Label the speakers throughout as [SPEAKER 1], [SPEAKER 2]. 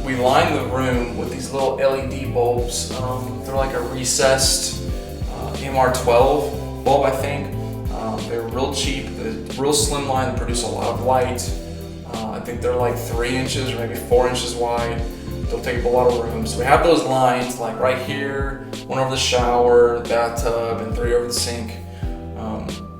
[SPEAKER 1] we lined the room with these little LED bulbs. They're like a recessed MR12 bulb, I think. They're real cheap, real slim line, produce a lot of light. I think they're like 3 inches or maybe 4 inches wide. They'll take up a lot of room. So we have those lines like right here, 1 over the shower, the bathtub, and 3 over the sink,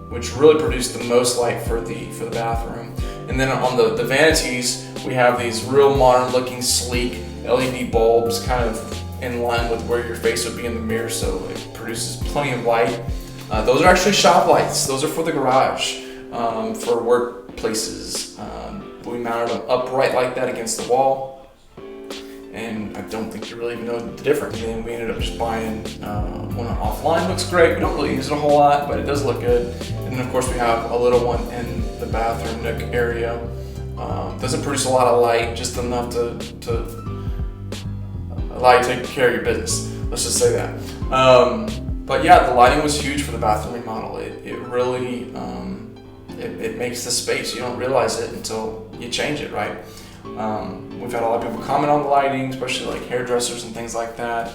[SPEAKER 1] which really produce the most light for the bathroom. And then on the vanities, we have these real modern looking sleek LED bulbs kind of in line with where your face would be in the mirror, so it produces plenty of light. Those are actually shop lights. Those are for the garage, for workplaces. We mounted them upright like that against the wall, and I don't think you really even know the difference. And then we ended up just buying one offline. Looks great. We don't really use it a whole lot, but it does look good. And then of course we have a little one in the bathroom nook area. Doesn't produce a lot of light, just enough to allow you to take care of your business. Let's just say that. But yeah, the lighting was huge for the bathroom remodel. It really, it makes the space. You don't realize it until you change it, right? We've had a lot of people comment on the lighting, especially like hairdressers and things like that.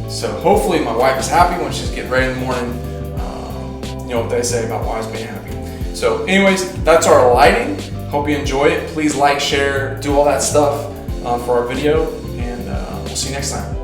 [SPEAKER 1] So hopefully my wife is happy when she's getting ready in the morning. You know what they say about wives being happy. So anyways, that's our lighting. Hope you enjoy it. Please like, share, do all that stuff for our video, and we'll see you next time.